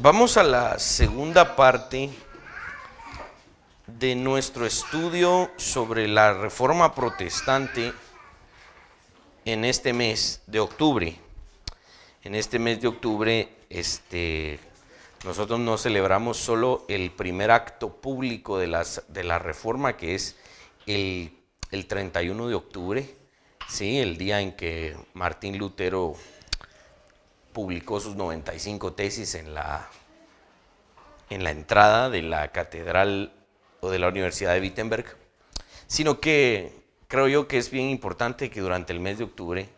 Vamos a la segunda parte de nuestro estudio sobre la Reforma Protestante en este mes de octubre. En este mes de octubre, nosotros no celebramos solo el primer acto público de la Reforma, que es el 31 de octubre, ¿sí? El día en que Martín Lutero publicó sus 95 tesis en la entrada de la catedral o de la Universidad de Wittenberg, sino que creo yo que es bien importante que durante el mes de octubre,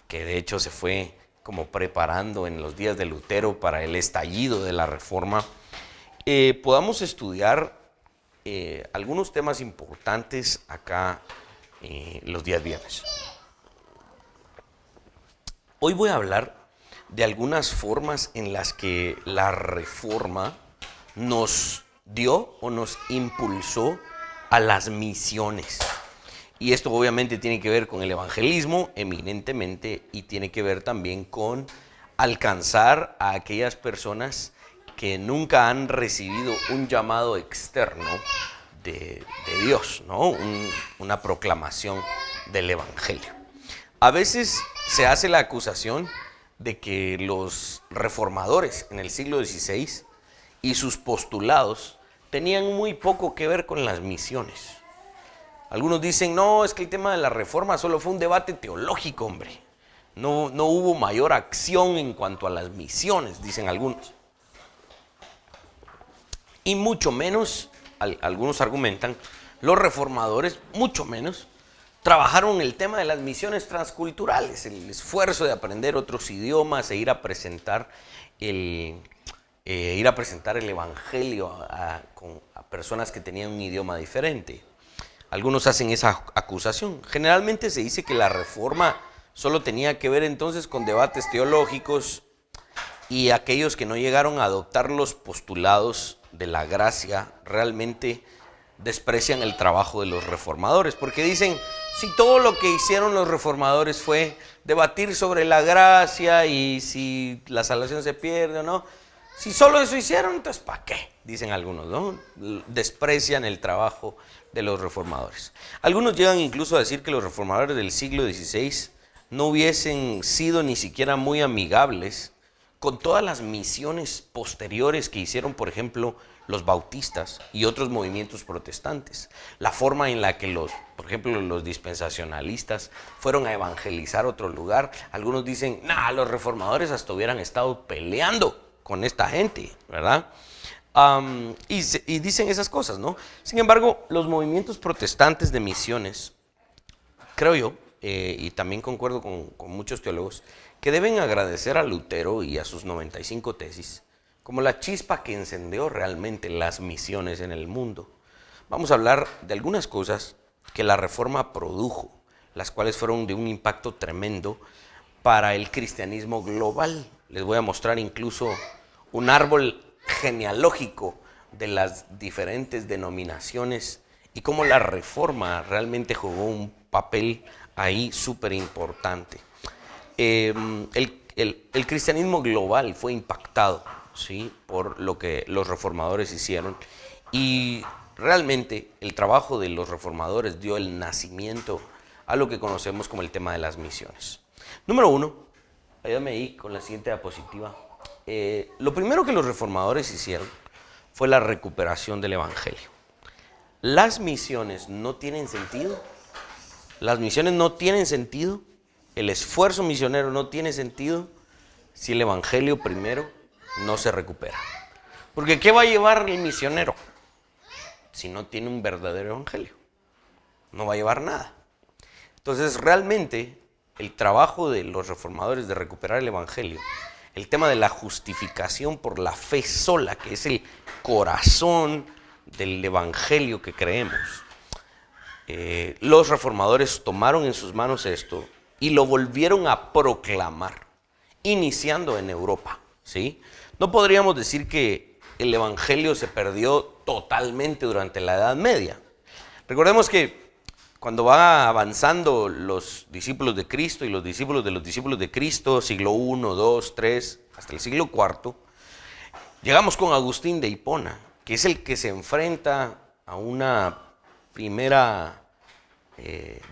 que de hecho se fue como preparando en los días de Lutero para el estallido de la Reforma, podamos estudiar algunos temas importantes acá los días viernes. Hoy voy a hablar de algunas formas en las que la Reforma nos dio o nos impulsó a las misiones. Y esto obviamente tiene que ver con el evangelismo eminentemente, y tiene que ver también con alcanzar a aquellas personas que nunca han recibido un llamado externo de Dios, ¿no? Una proclamación del evangelio. A veces se hace la acusación de que los reformadores en el siglo XVI y sus postulados tenían muy poco que ver con las misiones. Algunos dicen, no, es que el tema de la Reforma solo fue un debate teológico, hombre. No hubo mayor acción en cuanto a las misiones, dicen algunos. Y mucho menos, algunos argumentan, los reformadores, mucho menos, trabajaron el tema de las misiones transculturales, el esfuerzo de aprender otros idiomas e ir a presentar el evangelio a personas que tenían un idioma diferente. Algunos hacen esa acusación. Generalmente se dice que la Reforma solo tenía que ver entonces con debates teológicos, y aquellos que no llegaron a adoptar los postulados de la gracia realmente desprecian el trabajo de los reformadores, porque dicen, si todo lo que hicieron los reformadores fue debatir sobre la gracia y si la salvación se pierde o no, si solo eso hicieron, entonces ¿para qué? Dicen algunos, ¿no? Desprecian el trabajo de los reformadores. Algunos llegan incluso a decir que los reformadores del siglo XVI no hubiesen sido ni siquiera muy amigables con todas las misiones posteriores que hicieron, por ejemplo, los bautistas y otros movimientos protestantes. La forma en la que por ejemplo, los dispensacionalistas fueron a evangelizar otro lugar. Algunos dicen, los reformadores hasta hubieran estado peleando con esta gente, ¿verdad? Y dicen esas cosas, ¿no? Sin embargo, los movimientos protestantes de misiones, creo yo, y también concuerdo con muchos teólogos, que deben agradecer a Lutero y a sus 95 tesis como la chispa que encendió realmente las misiones en el mundo. Vamos a hablar de algunas cosas que la Reforma produjo, las cuales fueron de un impacto tremendo para el cristianismo global. Les voy a mostrar incluso un árbol genealógico de las diferentes denominaciones y cómo la Reforma realmente jugó un papel ahí súper importante. El cristianismo global fue impactado, ¿sí?, por lo que los reformadores hicieron, y realmente el trabajo de los reformadores dio el nacimiento a lo que conocemos como el tema de las misiones. Número 1, ayúdame ahí con la siguiente diapositiva. Lo primero que los reformadores hicieron fue la recuperación del evangelio. Las misiones no tienen sentido. Las misiones no tienen sentido. El esfuerzo misionero no tiene sentido si el evangelio primero no se recupera. Porque ¿qué va a llevar el misionero si no tiene un verdadero evangelio? No va a llevar nada. Entonces, realmente, el trabajo de los reformadores de recuperar el evangelio, el tema de la justificación por la fe sola, que es el corazón del evangelio que creemos, los reformadores tomaron en sus manos esto y lo volvieron a proclamar, iniciando en Europa, ¿sí? No podríamos decir que el evangelio se perdió totalmente durante la Edad Media. Recordemos que cuando va avanzando los discípulos de Cristo y los discípulos de Cristo, siglo I, II, III, hasta el siglo IV, Llegamos con Agustín de Hipona, que es el que se enfrenta a una primera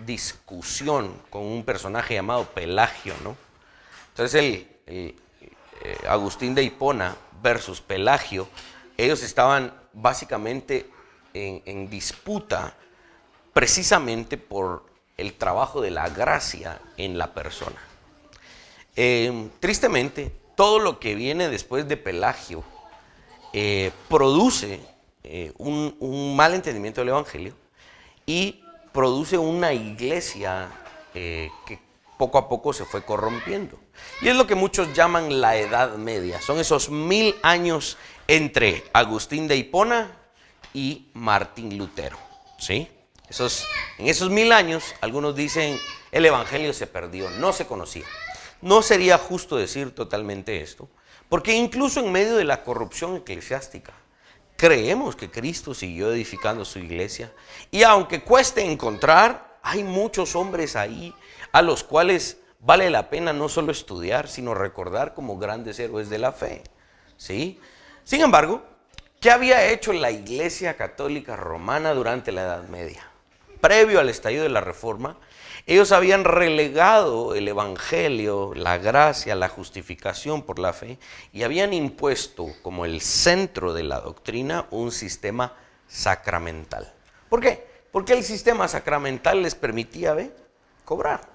discusión con un personaje llamado Pelagio, ¿no? Entonces Agustín de Hipona versus Pelagio, ellos estaban básicamente en disputa precisamente por el trabajo de la gracia en la persona. Tristemente, todo lo que viene después de Pelagio produce un mal entendimiento del Evangelio y produce una iglesia que poco a poco se fue corrompiendo. Y es lo que muchos llaman la Edad Media. Son esos 1000 años entre Agustín de Hipona y Martín Lutero, ¿sí? En esos 1000 años, algunos dicen, el Evangelio se perdió, no se conocía. No sería justo decir totalmente esto, porque incluso en medio de la corrupción eclesiástica, creemos que Cristo siguió edificando su iglesia. Y aunque cueste encontrar, hay muchos hombres ahí a los cuales vale la pena no solo estudiar, sino recordar como grandes héroes de la fe, ¿sí? Sin embargo, ¿qué había hecho la Iglesia Católica Romana durante la Edad Media? Previo al estallido de la Reforma, ellos habían relegado el Evangelio, la gracia, la justificación por la fe, y habían impuesto como el centro de la doctrina un sistema sacramental. ¿Por qué? Porque el sistema sacramental les permitía cobrar.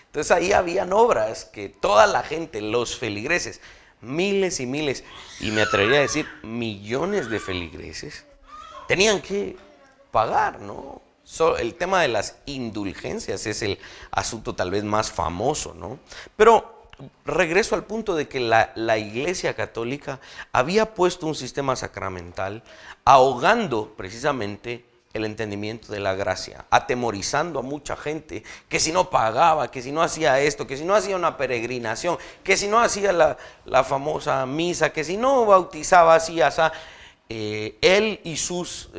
Entonces ahí habían obras que toda la gente, los feligreses, miles y miles, y me atrevería a decir millones de feligreses, tenían que pagar, ¿no? El tema de las indulgencias es el asunto tal vez más famoso, ¿no? Pero regreso al punto de que la Iglesia Católica había puesto un sistema sacramental ahogando precisamente el entendimiento de la gracia, atemorizando a mucha gente que si no pagaba, que si no hacía esto, que si no hacía una peregrinación, que si no hacía la famosa misa, que si no bautizaba así, él y sus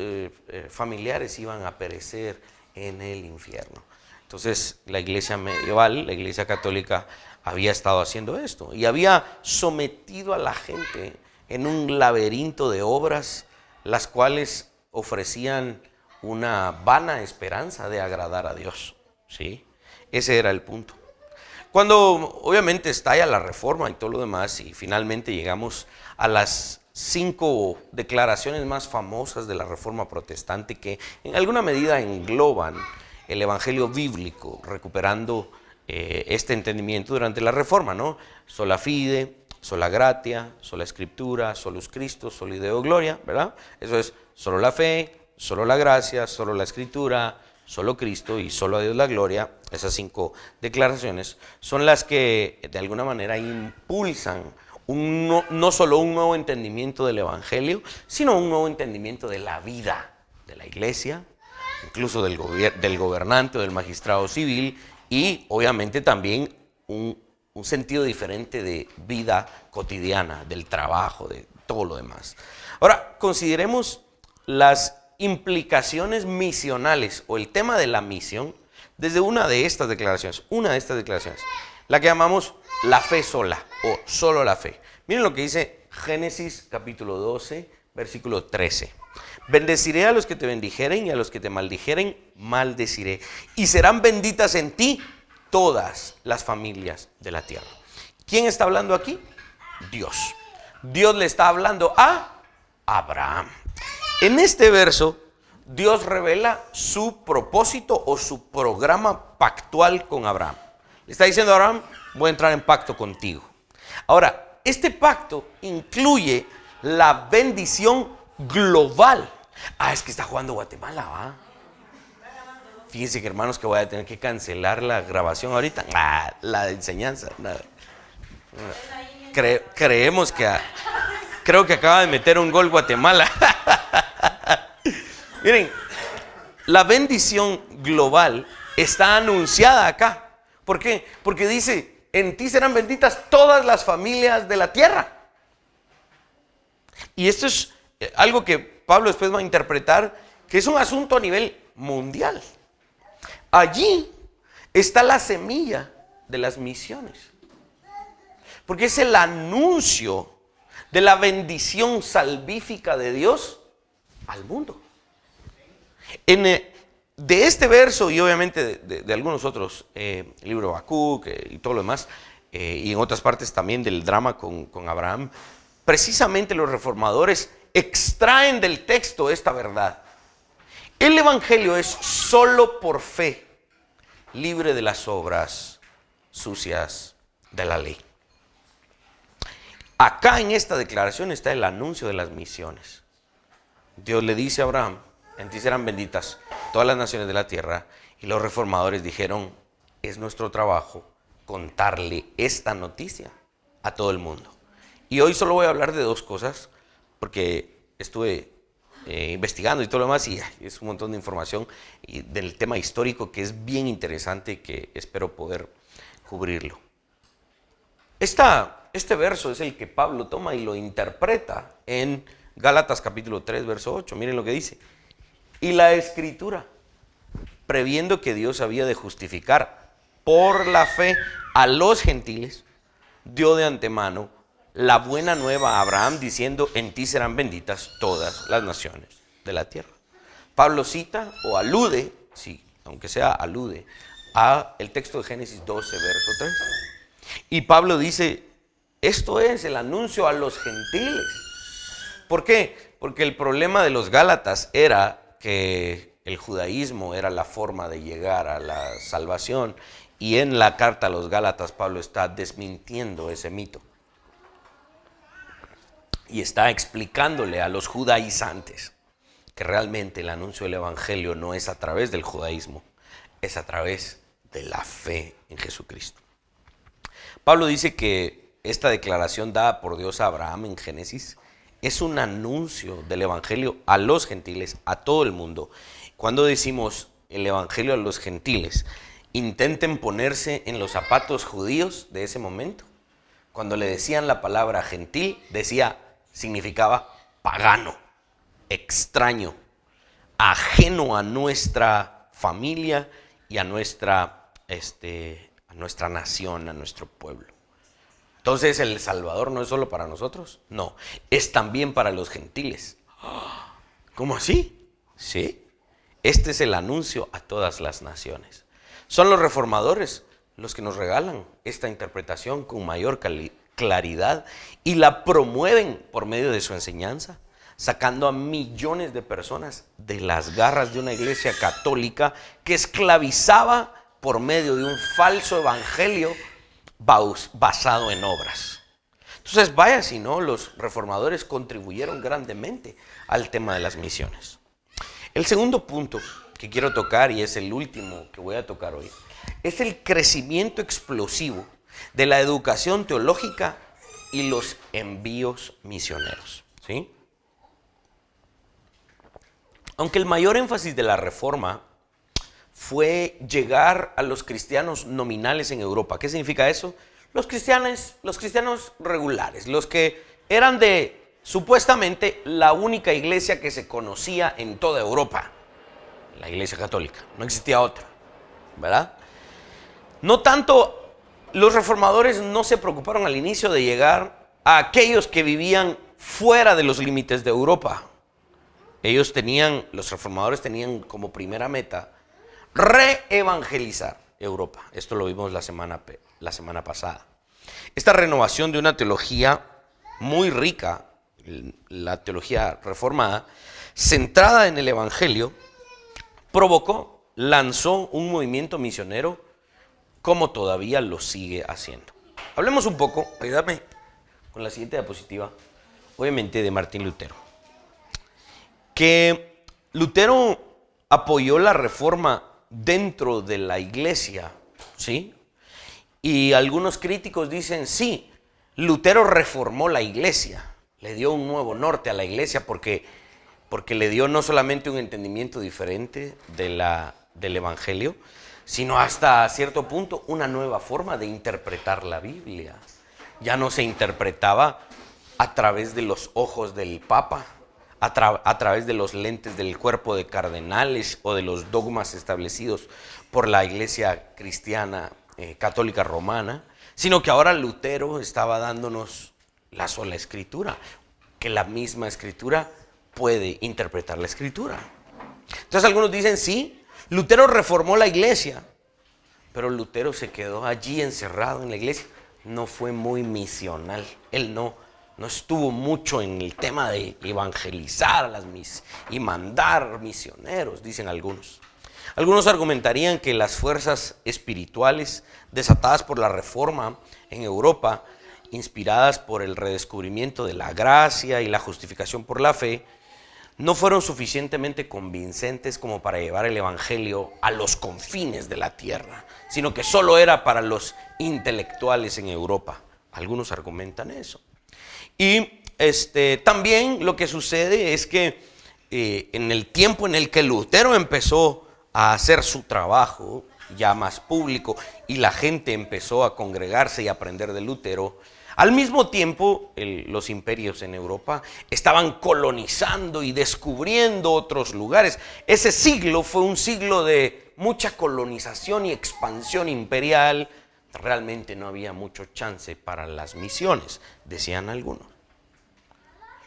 familiares iban a perecer en el infierno. Entonces la iglesia medieval, la iglesia católica, había estado haciendo esto y había sometido a la gente en un laberinto de obras, las cuales ofrecían una vana esperanza de agradar a Dios, ¿sí? Ese era el punto. Cuando obviamente estalla la Reforma y todo lo demás, y finalmente llegamos a las 5 declaraciones más famosas de la Reforma Protestante, que en alguna medida engloban el Evangelio bíblico, recuperando este entendimiento durante la Reforma, ¿no? Sola fide, sola gratia, sola escritura, solus Christus, soli Deo gloria, ¿verdad? Eso es solo la fe, solo la gracia, solo la escritura, solo Cristo y solo a Dios la gloria. Esas 5 declaraciones son las que de alguna manera impulsan no solo un nuevo entendimiento del Evangelio, sino un nuevo entendimiento de la vida de la iglesia, incluso del gobernante o del magistrado civil, y obviamente también un sentido diferente de vida cotidiana, del trabajo, de todo lo demás. Ahora, consideremos las implicaciones misionales o el tema de la misión desde una de estas declaraciones, la que llamamos la fe sola o solo la fe. Miren lo que dice Génesis capítulo 12, versículo 13. Bendeciré a los que te bendijeren y a los que te maldijeren, maldeciré. Y serán benditas en ti todas las familias de la tierra. ¿Quién está hablando aquí? Dios. Dios le está hablando a Abraham. En este verso, Dios revela su propósito o su programa pactual con Abraham. Le está diciendo a Abraham, voy a entrar en pacto contigo. Ahora, este pacto incluye la bendición global. Es que está jugando Guatemala, ¿va? Fíjense que hermanos que voy a tener que cancelar la grabación ahorita. La enseñanza. Creemos que... Creo que acaba de meter un gol Guatemala. Miren, la bendición global está anunciada acá. ¿Por qué? Porque dice, en ti serán benditas todas las familias de la tierra. Y esto es algo que Pablo después va a interpretar, que es un asunto a nivel mundial. Allí está la semilla de las misiones. Porque es el anuncio de la bendición salvífica de Dios al mundo. De este verso y obviamente de algunos otros, el libro de Habacuc y todo lo demás, y en otras partes también del drama con Abraham, precisamente los reformadores extraen del texto esta verdad. El evangelio es solo por fe, libre de las obras sucias de la ley. Acá en esta declaración está el anuncio de las misiones. Dios le dice a Abraham: en ti serán benditas todas las naciones de la tierra. Y los reformadores dijeron: es nuestro trabajo contarle esta noticia a todo el mundo. Y hoy solo voy a hablar de dos cosas, porque estuve investigando y todo lo demás, y es un montón de información y del tema histórico que es bien interesante y que espero poder cubrirlo. Este verso es el que Pablo toma y lo interpreta en Gálatas capítulo 3, verso 8. Miren lo que dice: y la Escritura, previendo que Dios había de justificar por la fe a los gentiles, dio de antemano la buena nueva a Abraham, diciendo: en ti serán benditas todas las naciones de la tierra. Pablo cita o alude, sí, aunque sea alude, a el texto de Génesis 12, verso 3. Y Pablo dice: esto es el anuncio a los gentiles. ¿Por qué? Porque el problema de los Gálatas era que el judaísmo era la forma de llegar a la salvación, y en la carta a los Gálatas Pablo está desmintiendo ese mito y está explicándole a los judaizantes que realmente el anuncio del evangelio no es a través del judaísmo, es a través de la fe en Jesucristo. Pablo dice que esta declaración dada por Dios a Abraham en Génesis es un anuncio del evangelio a los gentiles, a todo el mundo. Cuando decimos el evangelio a los gentiles, intenten ponerse en los zapatos judíos de ese momento. Cuando le decían la palabra gentil, significaba pagano, extraño, ajeno a nuestra familia y a nuestra nación, a nuestro pueblo. Entonces, ¿el Salvador no es solo para nosotros? No, es también para los gentiles. ¿Cómo así? Sí, este es el anuncio a todas las naciones. Son los reformadores los que nos regalan esta interpretación con mayor claridad y la promueven por medio de su enseñanza, sacando a millones de personas de las garras de una iglesia católica que esclavizaba por medio de un falso evangelio basado en obras. Entonces, vaya si no, los reformadores contribuyeron grandemente al tema de las misiones. El segundo punto que quiero tocar, y es el último que voy a tocar hoy, es el crecimiento explosivo de la educación teológica y los envíos misioneros, ¿sí? Aunque el mayor énfasis de la Reforma fue llegar a los cristianos nominales en Europa. ¿Qué significa eso? Los cristianos regulares, los que eran de supuestamente la única iglesia que se conocía en toda Europa, la iglesia católica, no existía otra, ¿verdad? No tanto, los reformadores no se preocuparon al inicio de llegar a aquellos que vivían fuera de los límites de Europa. Los reformadores tenían como primera meta reevangelizar Europa. Esto lo vimos la semana pasada. Esta renovación de una teología muy rica, la teología reformada, centrada en el evangelio, lanzó un movimiento misionero como todavía lo sigue haciendo. Hablemos un poco, ayúdame con la siguiente diapositiva, obviamente de Martín Lutero. Que Lutero apoyó la reforma dentro de la iglesia, ¿sí? Y algunos críticos dicen, sí, Lutero reformó la iglesia, le dio un nuevo norte a la iglesia porque le dio no solamente un entendimiento diferente del evangelio, sino hasta cierto punto una nueva forma de interpretar la Biblia. Ya no se interpretaba a través de los ojos del Papa, a través de los lentes del cuerpo de cardenales o de los dogmas establecidos por la iglesia cristiana católica romana, sino que ahora Lutero estaba dándonos la sola escritura, que la misma escritura puede interpretar la escritura. Entonces algunos dicen, sí, Lutero reformó la iglesia, pero Lutero se quedó allí encerrado en la iglesia. No fue muy misional. Él no estuvo mucho en el tema de evangelizar y mandar misioneros, dicen algunos. Algunos argumentarían que las fuerzas espirituales desatadas por la Reforma en Europa, inspiradas por el redescubrimiento de la gracia y la justificación por la fe, no fueron suficientemente convincentes como para llevar el evangelio a los confines de la tierra, sino que solo era para los intelectuales en Europa. Algunos argumentan eso. Y también lo que sucede es que en el tiempo en el que Lutero empezó a hacer su trabajo ya más público y la gente empezó a congregarse y aprender de Lutero, al mismo tiempo, los imperios en Europa estaban colonizando y descubriendo otros lugares. Ese siglo fue un siglo de mucha colonización y expansión imperial. Realmente no había mucho chance para las misiones, decían algunos.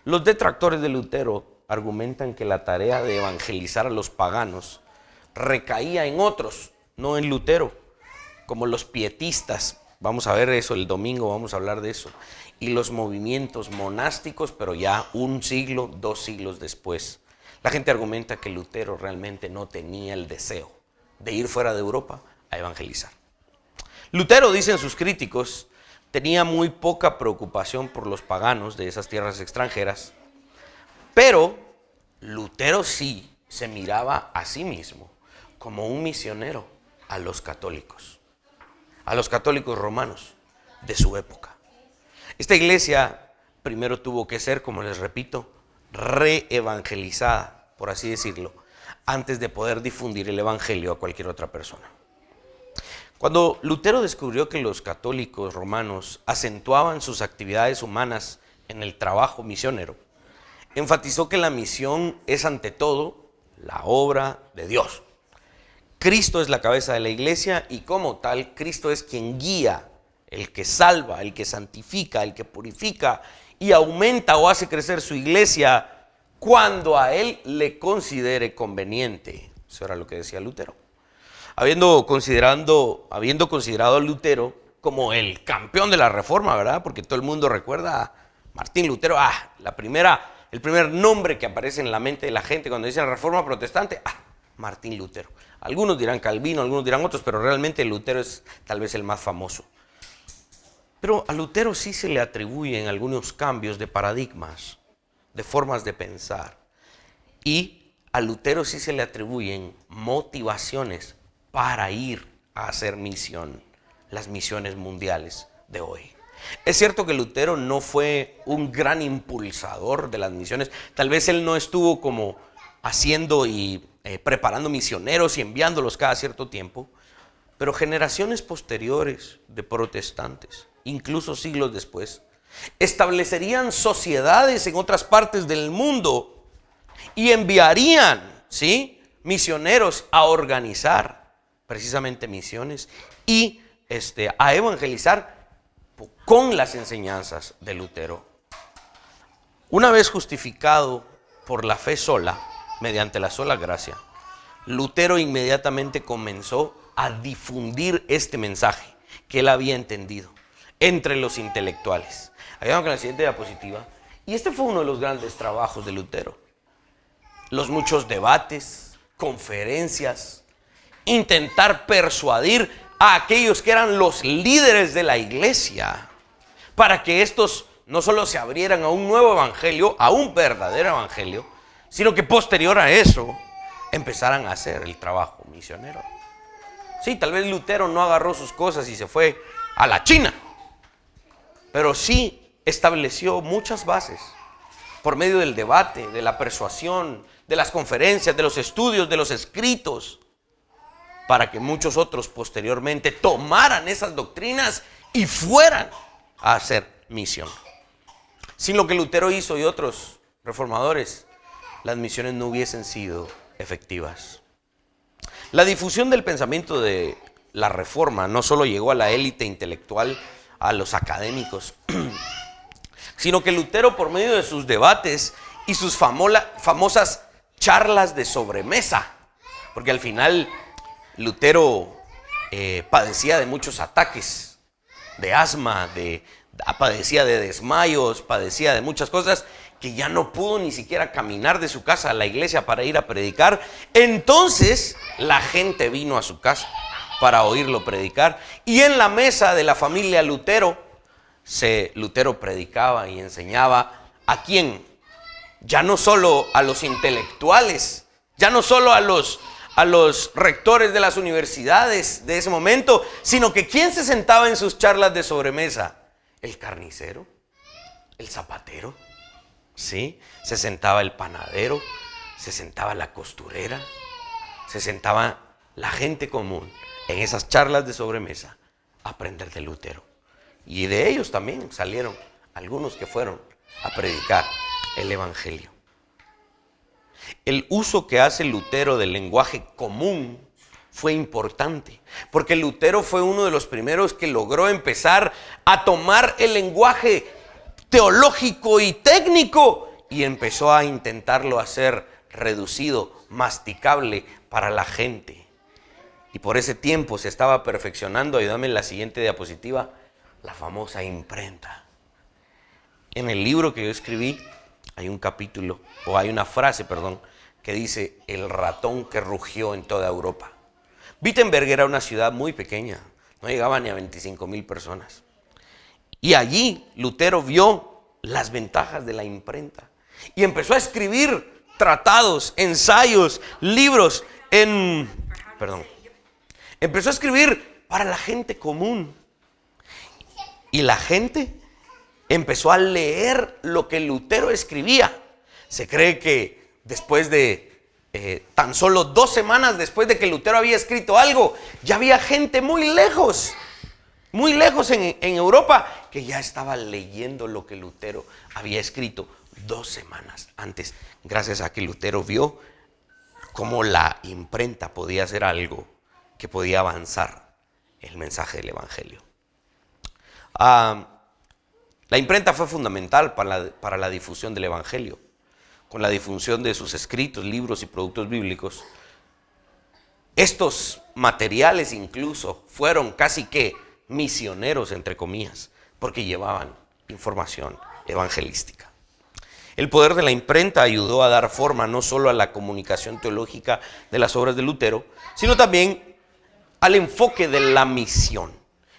Los detractores de Lutero argumentan que la tarea de evangelizar a los paganos recaía en otros, no en Lutero, como los pietistas. Vamos a ver eso el domingo, vamos a hablar de eso. Y los movimientos monásticos, pero ya un siglo, 2 siglos después. La gente argumenta que Lutero realmente no tenía el deseo de ir fuera de Europa a evangelizar. Lutero, dicen sus críticos, tenía muy poca preocupación por los paganos de esas tierras extranjeras, pero Lutero sí se miraba a sí mismo como un misionero a los católicos romanos de su época. Esta iglesia primero tuvo que ser, como les repito, reevangelizada, por así decirlo, antes de poder difundir el evangelio a cualquier otra persona. Cuando Lutero descubrió que los católicos romanos acentuaban sus actividades humanas en el trabajo misionero, enfatizó que la misión es ante todo la obra de Dios. Cristo es la cabeza de la iglesia y como tal, Cristo es quien guía, el que salva, el que santifica, el que purifica y aumenta o hace crecer su iglesia cuando a él le considere conveniente. Eso era lo que decía Lutero. Habiendo considerado a Lutero como el campeón de la Reforma, ¿verdad? Porque todo el mundo recuerda a Martín Lutero, el primer nombre que aparece en la mente de la gente cuando dicen Reforma Protestante, Martín Lutero. Algunos dirán Calvino, algunos dirán otros, pero realmente Lutero es tal vez el más famoso. Pero a Lutero sí se le atribuyen algunos cambios de paradigmas, de formas de pensar. Y a Lutero sí se le atribuyen motivaciones para ir a hacer misión, las misiones mundiales de hoy. Es cierto que Lutero no fue un gran impulsador de las misiones. Tal vez él no estuvo como haciendo y preparando misioneros y enviándolos cada cierto tiempo, pero generaciones posteriores de protestantes, incluso siglos después, establecerían sociedades en otras partes del mundo y enviarían, ¿sí?, misioneros a organizar precisamente misiones y a evangelizar con las enseñanzas de Lutero. Una vez justificado por la fe sola, mediante la sola gracia, Lutero inmediatamente comenzó a difundir este mensaje que él había entendido entre los intelectuales. Ayúdame con la siguiente diapositiva. Y este fue uno de los grandes trabajos de Lutero. Los muchos debates, conferencias, intentar persuadir a aquellos que eran los líderes de la iglesia para que estos no solo se abrieran a un nuevo evangelio, a un verdadero evangelio, sino que posterior a eso empezaran a hacer el trabajo misionero. Sí, tal vez Lutero no agarró sus cosas y se fue a la China, pero sí estableció muchas bases por medio del debate, de la persuasión, de las conferencias, de los estudios, de los escritos, para que muchos otros posteriormente tomaran esas doctrinas y fueran a hacer misión. Sin lo que Lutero hizo y otros reformadores, las misiones no hubiesen sido efectivas. La difusión del pensamiento de la Reforma no solo llegó a la élite intelectual, a los académicos, sino que Lutero, por medio de sus debates y sus famosas charlas de sobremesa, porque al final Lutero padecía de muchos ataques, de asma, padecía de desmayos, padecía de muchas cosas, que ya no pudo ni siquiera caminar de su casa a la iglesia para ir a predicar. Entonces la gente vino a su casa para oírlo predicar, y en la mesa de la familia Lutero, Lutero predicaba y enseñaba ¿a quién? Ya no solo a los intelectuales, ya no solo a los rectores de las universidades de ese momento, sino que ¿quién se sentaba en sus charlas de sobremesa? El carnicero, el zapatero, ¿sí? Se sentaba el panadero, se sentaba la costurera, se sentaba la gente común en esas charlas de sobremesa a aprender de Lutero. Y de ellos también salieron algunos que fueron a predicar el evangelio. El uso que hace Lutero del lenguaje común fue importante, porque Lutero fue uno de los primeros que logró empezar a tomar el lenguaje teológico y técnico y empezó a intentarlo hacer reducido, masticable para la gente. Y por ese tiempo se estaba perfeccionando, ayúdame en la siguiente diapositiva, la famosa imprenta. En el libro que yo escribí hay un capítulo, o hay una frase, que dice: el ratón que rugió en toda Europa. Wittenberg era una ciudad muy pequeña, no llegaba ni a 25,000 personas. Y allí Lutero vio las ventajas de la imprenta y empezó a escribir tratados, ensayos, libros empezó a escribir para la gente común. Y la gente empezó a leer lo que Lutero escribía. Se cree que después de tan solo 2 semanas después de que Lutero había escrito algo, ya había gente muy lejos en Europa, que ya estaba leyendo lo que Lutero había escrito 2 semanas antes, gracias a que Lutero vio cómo la imprenta podía ser algo que podía avanzar el mensaje del evangelio. La imprenta fue fundamental para la difusión del evangelio. Con la difusión de sus escritos, libros y productos bíblicos, estos materiales incluso fueron casi que misioneros, entre comillas, porque llevaban información evangelística. El poder de la imprenta ayudó a dar forma no solo a la comunicación teológica de las obras de Lutero, sino también al enfoque de la misión.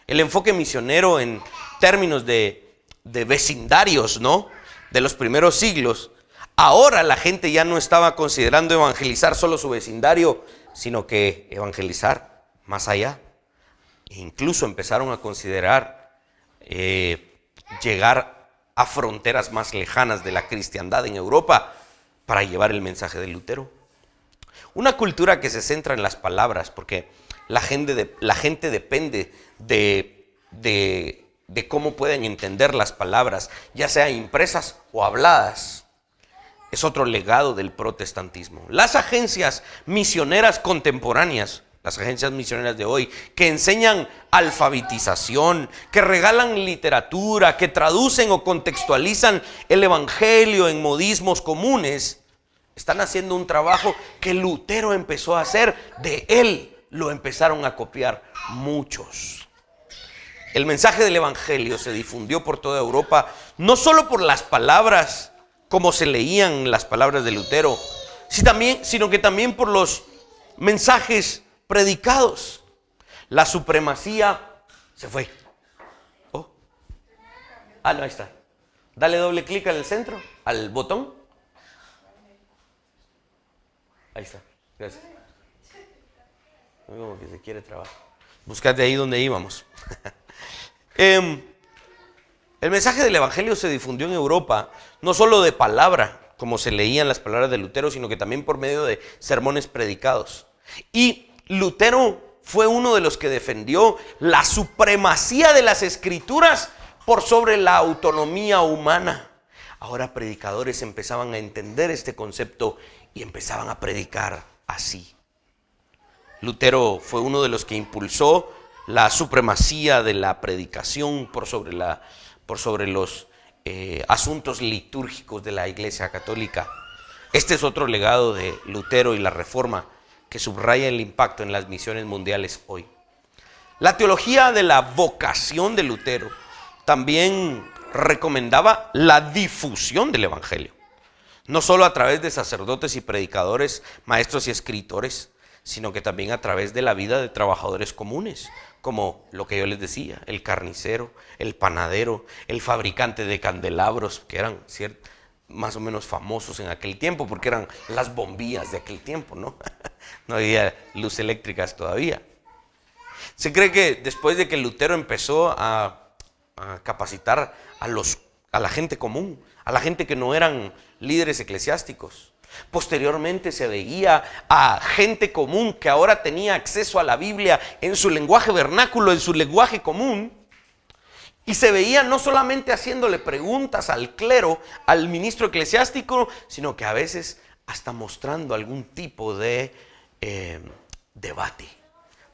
El enfoque misionero en términos de vecindarios, ¿no?, de los primeros siglos. Ahora la gente ya no estaba considerando evangelizar solo su vecindario, sino que evangelizar más allá. E incluso empezaron a considerar llegar a fronteras más lejanas de la cristiandad en Europa para llevar el mensaje de Lutero. Una cultura que se centra en las palabras, porque la gente depende de cómo pueden entender las palabras, ya sea impresas o habladas. Es otro legado del protestantismo. Las agencias misioneras contemporáneas, las agencias misioneras de hoy, que enseñan alfabetización, que regalan literatura, que traducen o contextualizan el evangelio en modismos comunes, están haciendo un trabajo que Lutero empezó a hacer. De él lo empezaron a copiar muchos. El mensaje del evangelio se difundió por toda Europa, no solo por las palabras, como se leían las palabras de Lutero, sino que también por los mensajes predicados. La supremacía se fue. No, ahí está. Dale doble clic al centro, al botón. Ahí está, gracias. Como que se quiere trabajar. Buscate ahí donde íbamos. El mensaje del evangelio se difundió en Europa, no solo de palabra, como se leían las palabras de Lutero, sino que también por medio de sermones predicados. Y Lutero fue uno de los que defendió la supremacía de las escrituras por sobre la autonomía humana. Ahora predicadores empezaban a entender este concepto y empezaban a predicar así. Lutero fue uno de los que impulsó la supremacía de la predicación por sobre los asuntos litúrgicos de la Iglesia Católica. Este es otro legado de Lutero y la Reforma que subraya el impacto en las misiones mundiales hoy. La teología de la vocación de Lutero también recomendaba la difusión del Evangelio, no solo a través de sacerdotes y predicadores, maestros y escritores, sino que también a través de la vida de trabajadores comunes, como lo que yo les decía, el carnicero, el panadero, el fabricante de candelabros, que eran más o menos famosos en aquel tiempo, porque eran las bombillas de aquel tiempo, ¿no? No había luz eléctricas todavía. Se cree que después de que Lutero empezó a capacitar a la gente común, a la gente que no eran líderes eclesiásticos, posteriormente se veía a gente común que ahora tenía acceso a la Biblia en su lenguaje vernáculo, en su lenguaje común, y se veía no solamente haciéndole preguntas al clero, al ministro eclesiástico, sino que a veces hasta mostrando algún tipo de debate,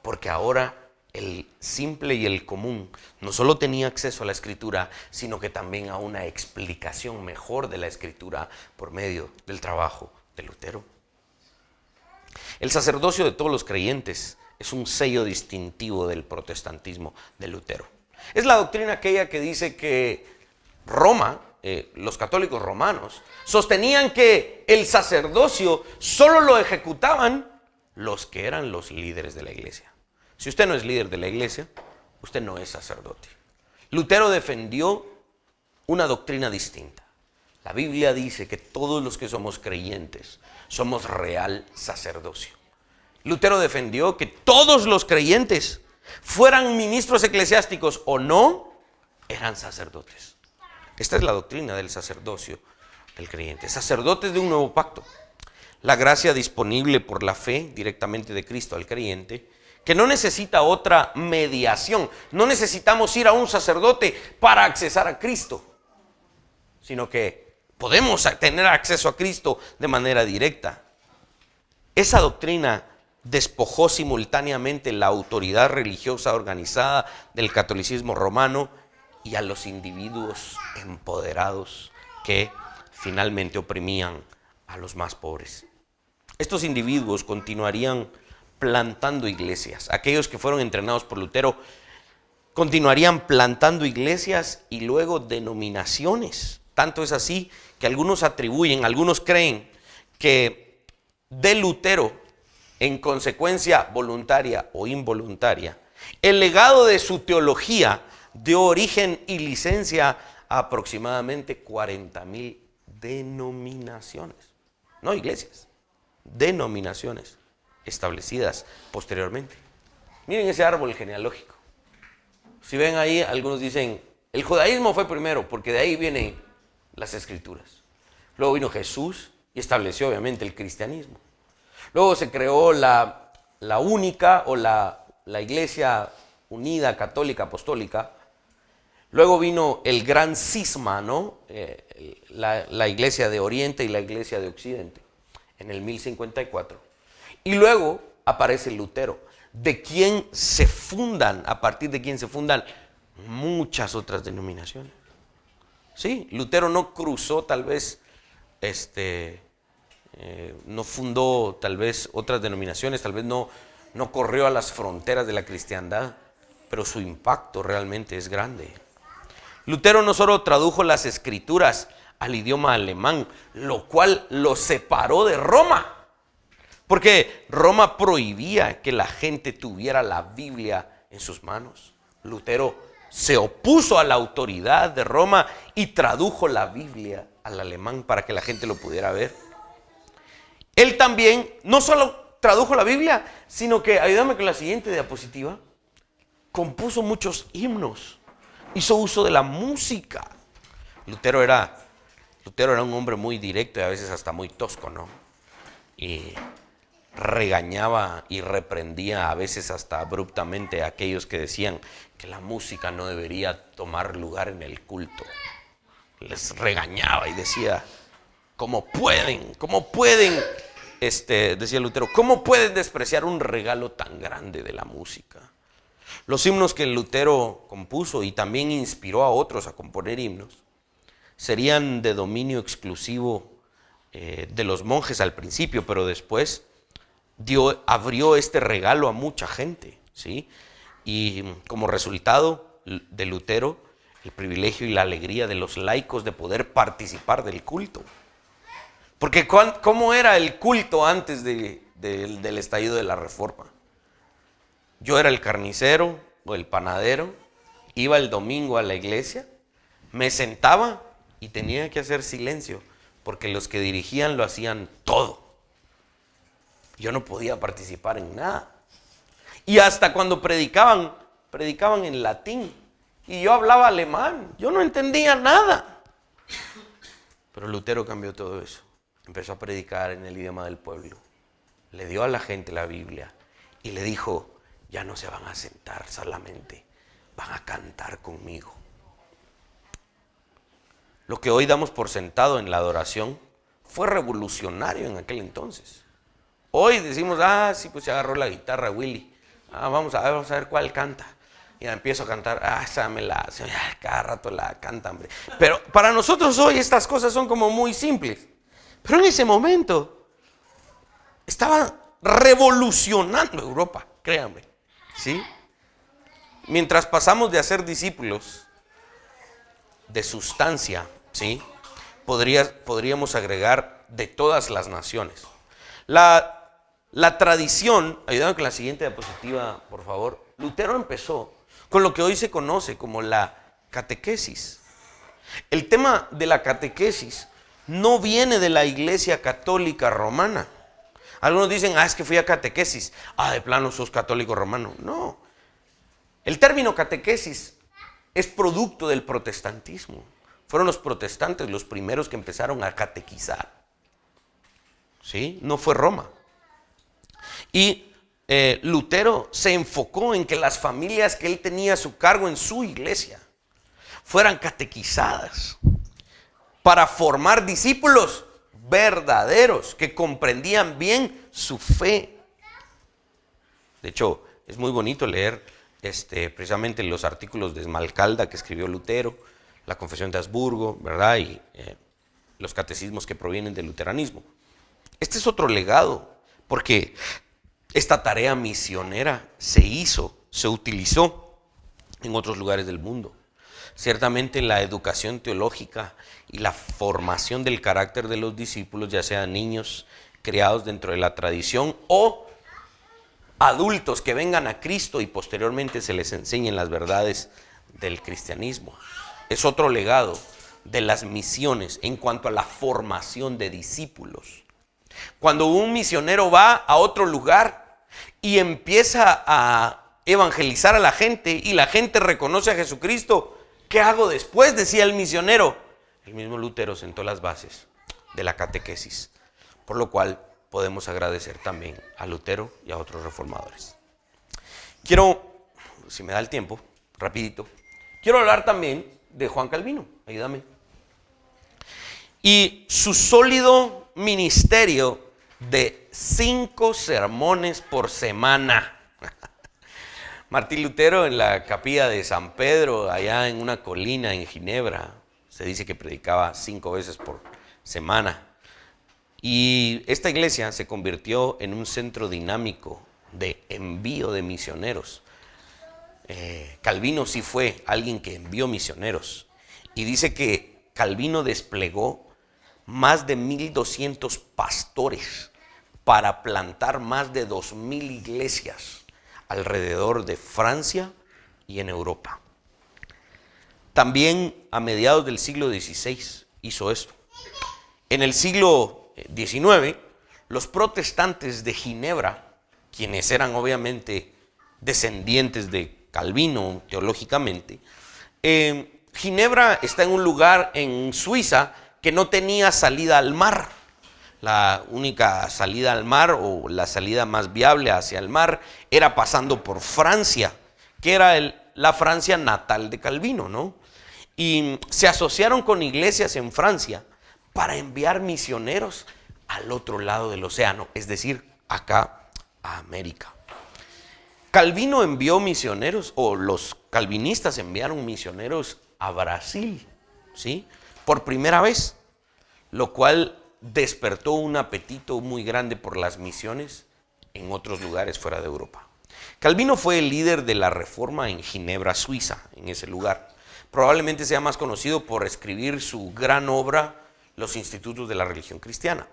porque ahora el simple y el común no solo tenía acceso a la Escritura, sino que también a una explicación mejor de la Escritura por medio del trabajo de Lutero. El sacerdocio de todos los creyentes es un sello distintivo del protestantismo de Lutero. Es la doctrina aquella que dice que Roma, los católicos romanos, sostenían que el sacerdocio solo lo ejecutaban los que eran los líderes de la iglesia. Si usted no es líder de la iglesia, usted no es sacerdote. Lutero defendió una doctrina distinta. La Biblia dice que todos los que somos creyentes somos real sacerdocio. Lutero defendió que todos los creyentes, fueran ministros eclesiásticos o no, eran sacerdotes. Esta es la doctrina del sacerdocio del creyente. Sacerdotes de un nuevo pacto. La gracia disponible por la fe directamente de Cristo al creyente, que no necesita otra mediación. No necesitamos ir a un sacerdote para accesar a Cristo, sino que podemos tener acceso a Cristo de manera directa. Esa doctrina despojó simultáneamente la autoridad religiosa organizada del catolicismo romano y a los individuos empoderados que finalmente oprimían a los más pobres. Estos individuos continuarían plantando iglesias. Aquellos que fueron entrenados por Lutero continuarían plantando iglesias y luego denominaciones. Tanto es así que algunos creen que de Lutero, en consecuencia voluntaria o involuntaria, el legado de su teología dio origen y licencia a aproximadamente 40,000 denominaciones. No iglesias, denominaciones establecidas posteriormente. Miren ese árbol genealógico. Si ven ahí, algunos dicen, el judaísmo fue primero, porque de ahí vienen las escrituras. Luego vino Jesús y estableció obviamente el cristianismo. Luego se creó la única o la iglesia unida, católica, apostólica. Luego vino el gran cisma, ¿no? La iglesia de Oriente y la iglesia de Occidente, en el 1054. Y luego aparece Lutero, a partir de quien se fundan muchas otras denominaciones. Sí, Lutero no cruzó tal vez, no fundó tal vez otras denominaciones, tal vez no corrió a las fronteras de la cristiandad, pero su impacto realmente es grande. Lutero no solo tradujo las escrituras al idioma alemán, lo cual lo separó de Roma, porque Roma prohibía que la gente tuviera la Biblia en sus manos. Lutero se opuso a la autoridad de Roma y tradujo la Biblia al alemán para que la gente lo pudiera ver. Él también no solo tradujo la Biblia, sino que, ayúdame con la siguiente diapositiva, compuso muchos himnos, hizo uso de la música. Lutero era un hombre muy directo y a veces hasta muy tosco, ¿no? Y regañaba y reprendía a veces hasta abruptamente a aquellos que decían que la música no debería tomar lugar en el culto. Les regañaba y decía, ¿cómo pueden? Decía Lutero, ¿cómo pueden despreciar un regalo tan grande de la música? Los himnos que Lutero compuso y también inspiró a otros a componer himnos serían de dominio exclusivo de los monjes al principio, pero después abrió este regalo a mucha gente, ¿sí? Y como resultado de Lutero, el privilegio y la alegría de los laicos de poder participar del culto. Porque ¿cómo era el culto antes del estallido de la Reforma? Yo era el carnicero o el panadero, iba el domingo a la iglesia, me sentaba y tenía que hacer silencio, porque los que dirigían lo hacían todo. Yo no podía participar en nada. Y hasta cuando predicaban en latín. Y yo hablaba alemán. Yo no entendía nada. Pero Lutero cambió todo eso. Empezó a predicar en el idioma del pueblo. Le dio a la gente la Biblia. Y le dijo, ya no se van a sentar solamente. Van a cantar conmigo. Lo que hoy damos por sentado en la adoración fue revolucionario en aquel entonces. Hoy decimos, sí, pues se agarró la guitarra Willy. Vamos a ver cuál canta. Y empiezo a cantar, esa me la hace, cada rato la canta, hombre. Pero para nosotros hoy estas cosas son como muy simples. Pero en ese momento estaba revolucionando Europa, créanme, ¿sí? Mientras pasamos de hacer discípulos de sustancia, ¿sí? Podríamos agregar de todas las naciones. La tradición, ayúdame con la siguiente diapositiva, por favor. Lutero empezó con lo que hoy se conoce como la catequesis. El tema de la catequesis no viene de la Iglesia Católica Romana. Algunos dicen, es que fui a catequesis. De plano sos católico romano. No. El término catequesis es producto del protestantismo. Fueron los protestantes los primeros que empezaron a catequizar. ¿Sí? No fue Roma. Y Lutero se enfocó en que las familias que él tenía a su cargo en su iglesia fueran catequizadas para formar discípulos verdaderos que comprendían bien su fe. De hecho, es muy bonito leer precisamente los artículos de Esmalcalda que escribió Lutero, la Confesión de Habsburgo, ¿verdad? Y los catecismos que provienen del luteranismo. Este es otro legado, porque esta tarea misionera se utilizó en otros lugares del mundo. Ciertamente la educación teológica y la formación del carácter de los discípulos, ya sean niños criados dentro de la tradición o adultos que vengan a Cristo y posteriormente se les enseñen las verdades del cristianismo. Es otro legado de las misiones en cuanto a la formación de discípulos. Cuando un misionero va a otro lugar y empieza a evangelizar a la gente y la gente reconoce a Jesucristo, ¿qué hago después?, decía el misionero. El mismo Lutero sentó las bases de la catequesis, por lo cual podemos agradecer también a Lutero y a otros reformadores. Quiero, si me da el tiempo, rapidito, quiero hablar también de Juan Calvino, ayúdame. Y su sólido ministerio de 5 sermones por semana. Martín Lutero, en la capilla de San Pedro, allá en una colina en Ginebra, se dice que predicaba 5 veces por semana. Y esta iglesia se convirtió en un centro dinámico de envío de misioneros. Calvino sí fue alguien que envió misioneros. Y dice que Calvino desplegó más de 1,200 pastores para plantar más de 2,000 iglesias alrededor de Francia y en Europa. También a mediados del siglo XVI hizo esto. En el siglo XIX, los protestantes de Ginebra, quienes eran obviamente descendientes de Calvino teológicamente, Ginebra está en un lugar en Suiza que no tenía salida al mar. La única salida al mar, o la salida más viable hacia el mar, era pasando por Francia, que era la Francia natal de Calvino, ¿no? Y se asociaron con iglesias en Francia para enviar misioneros al otro lado del océano, es decir, acá a América. Calvino envió misioneros, o los calvinistas enviaron misioneros a Brasil, ¿sí? por primera vez, lo cual despertó un apetito muy grande por las misiones en otros lugares fuera de Europa. Calvino fue el líder de la Reforma en Ginebra, Suiza, en ese lugar. Probablemente sea más conocido por escribir su gran obra, Los Institutos de la Religión Cristiana.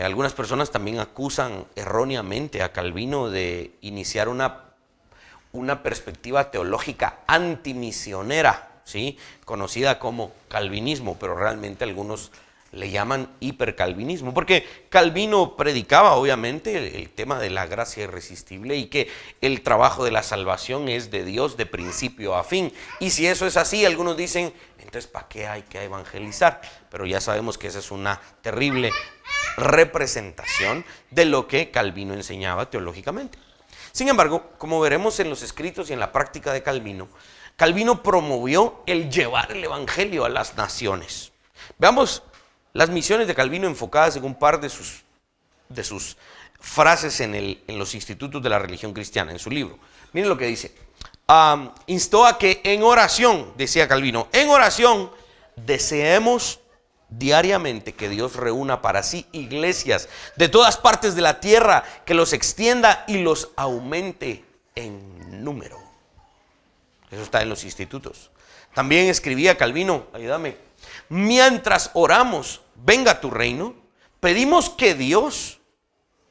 Algunas personas también acusan erróneamente a Calvino de iniciar una perspectiva teológica antimisionera, ¿sí? Conocida como calvinismo, pero realmente algunos le llaman hipercalvinismo, porque Calvino predicaba obviamente el tema de la gracia irresistible y que el trabajo de la salvación es de Dios de principio a fin. Y si eso es así, algunos dicen, entonces ¿para qué hay que evangelizar? Pero ya sabemos que esa es una terrible representación de lo que Calvino enseñaba teológicamente. Sin embargo, como veremos en los escritos y en la práctica de Calvino, Calvino promovió el llevar el evangelio a las naciones. Veamos las misiones de Calvino enfocadas en un par de sus frases en los Institutos de la Religión Cristiana, en su libro. Miren lo que dice. Instó a que en oración, decía Calvino, en oración deseemos diariamente que Dios reúna para sí iglesias de todas partes de la tierra, que los extienda y los aumente en número. Eso está en los institutos. También escribía Calvino, ayúdame, mientras oramos, venga tu reino, pedimos que Dios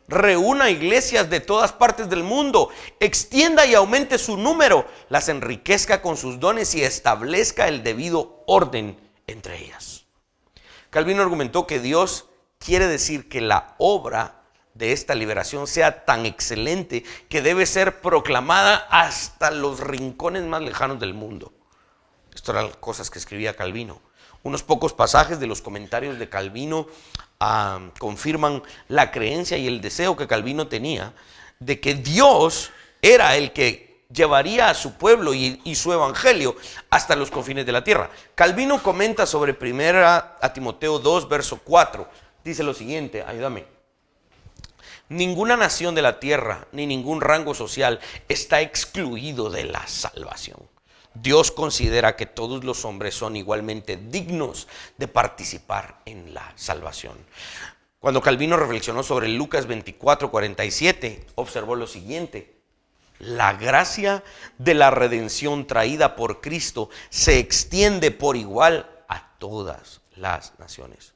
reúna iglesias de todas partes del mundo, extienda y aumente su número, las enriquezca con sus dones y establezca el debido orden entre ellas. Calvino argumentó que Dios quiere decir que la obra de esta liberación sea tan excelente que debe ser proclamada hasta los rincones más lejanos del mundo. Estas eran cosas que escribía Calvino. Unos pocos pasajes de los comentarios de Calvino confirman la creencia y el deseo que Calvino tenía de que Dios era el que llevaría a su pueblo y su evangelio hasta los confines de la tierra. Calvino comenta sobre 1 a Timoteo 2, verso 4. Dice lo siguiente, ayúdame. Ninguna nación de la tierra ni ningún rango social está excluido de la salvación. Dios considera que todos los hombres son igualmente dignos de participar en la salvación. Cuando Calvino reflexionó sobre Lucas 24, 47, observó lo siguiente. La gracia de la redención traída por Cristo se extiende por igual a todas las naciones.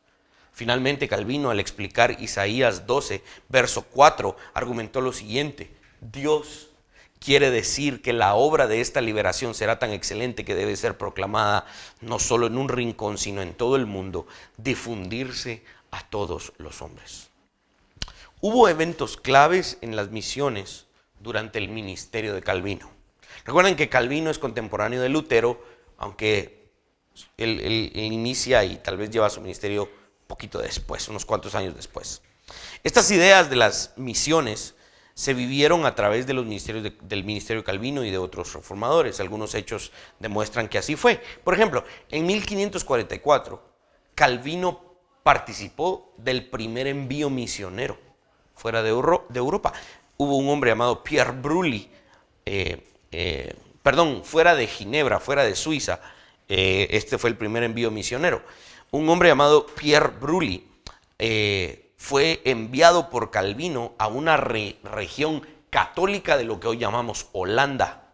Finalmente, Calvino, al explicar Isaías 12, verso 4, argumentó lo siguiente. Dios quiere decir que la obra de esta liberación será tan excelente que debe ser proclamada no solo en un rincón, sino en todo el mundo, difundirse a todos los hombres. Hubo eventos claves en las misiones durante el ministerio de Calvino. Recuerden que Calvino es contemporáneo de Lutero, aunque él inicia y tal vez lleva su ministerio un poquito después, unos cuantos años después. Estas ideas de las misiones se vivieron a través de los ministerios del ministerio de Calvino y de otros reformadores. Algunos hechos demuestran que así fue. Por ejemplo, en 1544, Calvino participó del primer envío misionero fuera de Europa. Hubo un hombre llamado Pierre Brully, fuera de Ginebra, fuera de Suiza. Este fue el primer envío misionero. Un hombre llamado Pierre Brully fue enviado por Calvino a una región católica de lo que hoy llamamos Holanda.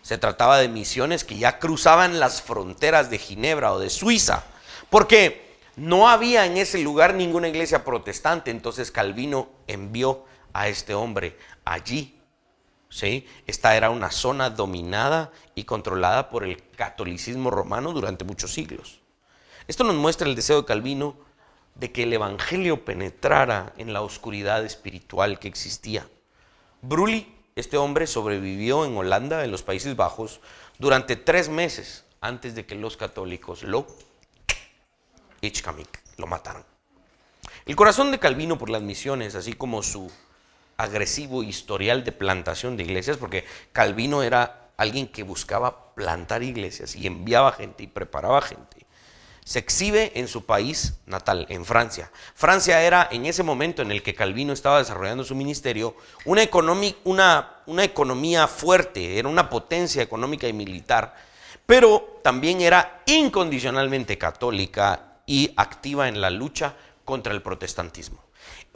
Se trataba de misiones que ya cruzaban las fronteras de Ginebra o de Suiza, porque no había en ese lugar ninguna iglesia protestante. Entonces Calvino envió a este hombre allí. ¿Sí? Esta era una zona dominada y controlada por el catolicismo romano durante muchos siglos. Esto nos muestra el deseo de Calvino de que el evangelio penetrara en la oscuridad espiritual que existía. Brully, este hombre, sobrevivió en Holanda, en los Países Bajos, durante 3 meses antes de que los católicos lo mataran. El corazón de Calvino por las misiones, así como su agresivo historial de plantación de iglesias, porque Calvino era alguien que buscaba plantar iglesias y enviaba gente y preparaba gente, se exhibe en su país natal, en Francia. Francia era, en ese momento en el que Calvino estaba desarrollando su ministerio, una economía fuerte, era una potencia económica y militar, pero también era incondicionalmente católica y activa en la lucha contra el protestantismo.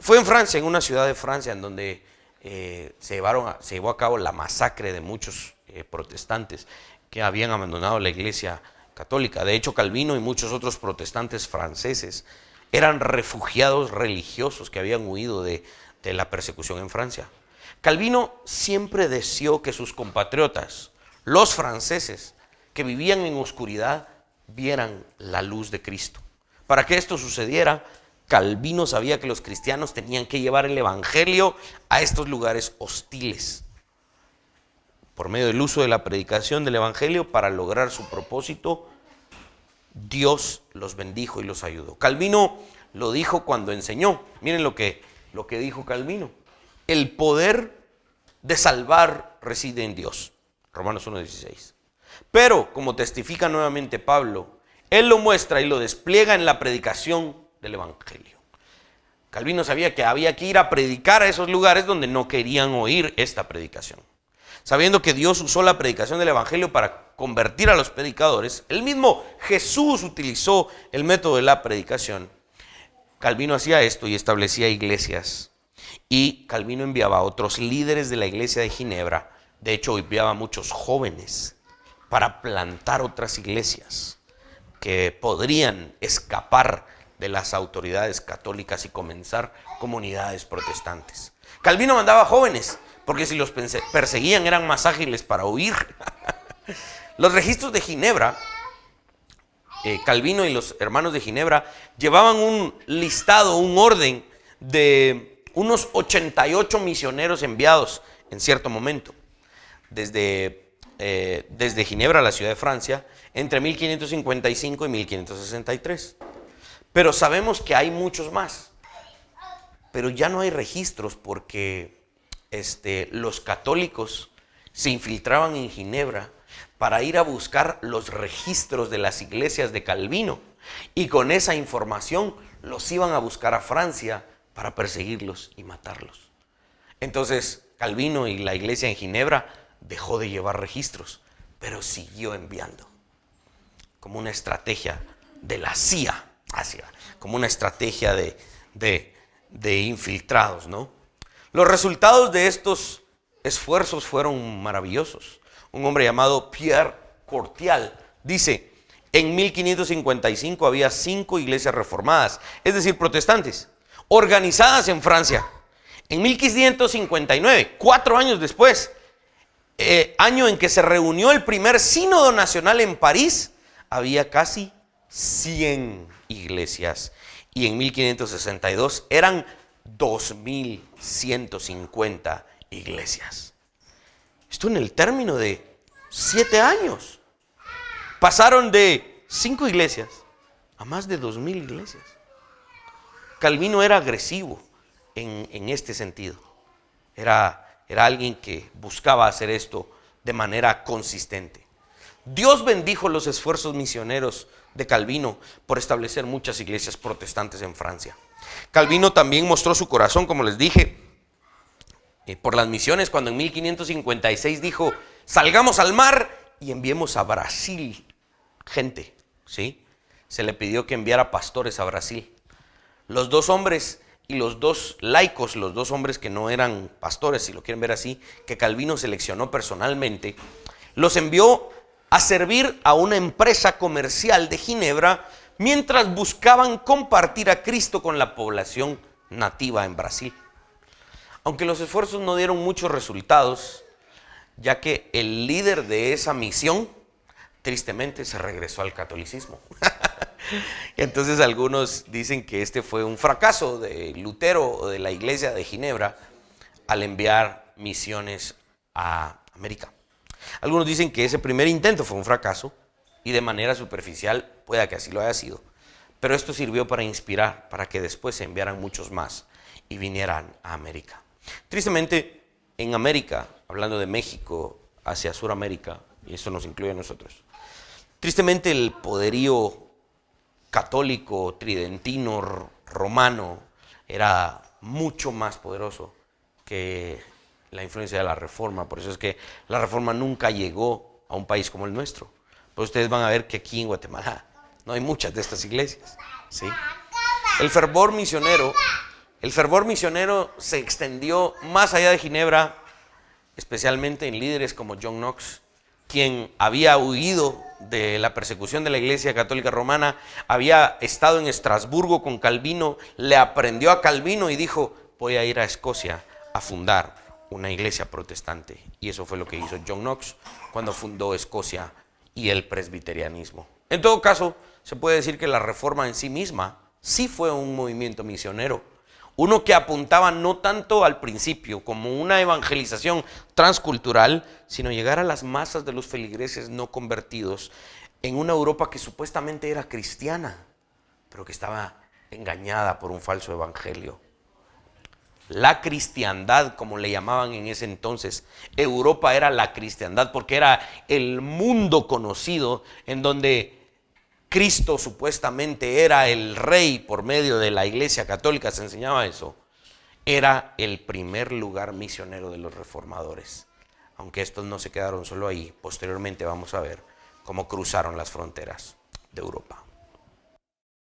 Fue en Francia, en una ciudad de Francia, en donde se llevó a cabo la masacre de muchos protestantes que habían abandonado la iglesia católica. De hecho, Calvino y muchos otros protestantes franceses eran refugiados religiosos que habían huido de la persecución en Francia. Calvino siempre deseó que sus compatriotas, los franceses, que vivían en oscuridad, vieran la luz de Cristo. Para que esto sucediera, Calvino sabía que los cristianos tenían que llevar el evangelio a estos lugares hostiles, por medio del uso de la predicación del evangelio para lograr su propósito. Dios los bendijo y los ayudó. Calvino lo dijo cuando enseñó. Miren lo que dijo Calvino: el poder de salvar reside en Dios. Romanos 1:16. Pero, como testifica nuevamente Pablo, él lo muestra y lo despliega en la predicación del evangelio. Calvino sabía que había que ir a predicar a esos lugares donde no querían oír esta predicación. Sabiendo que Dios usó la predicación del evangelio para convertir a los predicadores, el mismo Jesús utilizó el método de la predicación. Calvino hacía esto y establecía iglesias. Y Calvino enviaba a otros líderes de la iglesia de Ginebra. De hecho, enviaba a muchos jóvenes para plantar otras iglesias que podrían escapar de las autoridades católicas y comenzar comunidades protestantes. Calvino mandaba jóvenes, porque si los perseguían eran más ágiles para huir. Los registros de Ginebra, Calvino y los hermanos de Ginebra llevaban un listado, un orden de unos 88 misioneros enviados en cierto momento, desde Ginebra a la ciudad de Francia, entre 1555 y 1563. Pero sabemos que hay muchos más, pero ya no hay registros porque los católicos se infiltraban en Ginebra para ir a buscar los registros de las iglesias de Calvino, y con esa información los iban a buscar a Francia para perseguirlos y matarlos. Entonces Calvino y la iglesia en Ginebra dejó de llevar registros, pero siguió enviando, como una estrategia de la CIA, como una estrategia de infiltrados, ¿no? Los resultados de estos esfuerzos fueron maravillosos. Un hombre llamado Pierre Cortial dice: en 1555 había 5 iglesias reformadas, es decir, protestantes, organizadas en Francia. En 1559, 4 años después, año en que se reunió el primer sínodo nacional en París, había casi 100 iglesias. Y en 1562 eran 2.150 iglesias. Esto en el término de 7 años. Pasaron de 5 iglesias a más de 2.000 iglesias. Calvino era agresivo en este sentido. Era alguien que buscaba hacer esto de manera consistente. Dios bendijo los esfuerzos misioneros de Calvino por establecer muchas iglesias protestantes en Francia. Calvino también mostró su corazón, como les dije, por las misiones, cuando en 1556 dijo: salgamos al mar y enviemos a Brasil gente, ¿sí? Se le pidió que enviara pastores a Brasil. Los 2 hombres y los 2 laicos, los 2 hombres que no eran pastores, si lo quieren ver así, que Calvino seleccionó personalmente, los envió a servir a una empresa comercial de Ginebra mientras buscaban compartir a Cristo con la población nativa en Brasil. Aunque los esfuerzos no dieron muchos resultados, ya que el líder de esa misión tristemente se regresó al catolicismo. Entonces algunos dicen que este fue un fracaso de Lutero o de la iglesia de Ginebra al enviar misiones a América. Algunos dicen que ese primer intento fue un fracaso y de manera superficial pueda que así lo haya sido, pero esto sirvió para inspirar, para que después se enviaran muchos más y vinieran a América. Tristemente, en América, hablando de México hacia Sudamérica, y eso nos incluye a nosotros, tristemente el poderío católico, tridentino, romano, era mucho más poderoso que la influencia de la Reforma. Por eso es que la Reforma nunca llegó a un país como el nuestro, Pues ustedes van a ver que aquí en Guatemala no hay muchas de estas iglesias, ¿sí? El fervor misionero se extendió más allá de Ginebra, especialmente en líderes como John Knox, quien había huido de la persecución de la Iglesia Católica Romana, había estado en Estrasburgo con Calvino, le aprendió a Calvino y dijo: voy a ir a Escocia a fundar una iglesia protestante. Y eso fue lo que hizo John Knox cuando fundó Escocia y el presbiterianismo. En todo caso, se puede decir que la Reforma en sí misma sí fue un movimiento misionero, uno que apuntaba no tanto al principio como una evangelización transcultural, sino llegar a las masas de los feligreses no convertidos en una Europa que supuestamente era cristiana, pero que estaba engañada por un falso evangelio. La cristiandad, como le llamaban en ese entonces, Europa era la cristiandad porque era el mundo conocido en donde Cristo supuestamente era el rey por medio de la Iglesia Católica, se enseñaba eso. Era el primer lugar misionero de los reformadores. Aunque estos no se quedaron solo ahí, posteriormente vamos a ver cómo cruzaron las fronteras de Europa.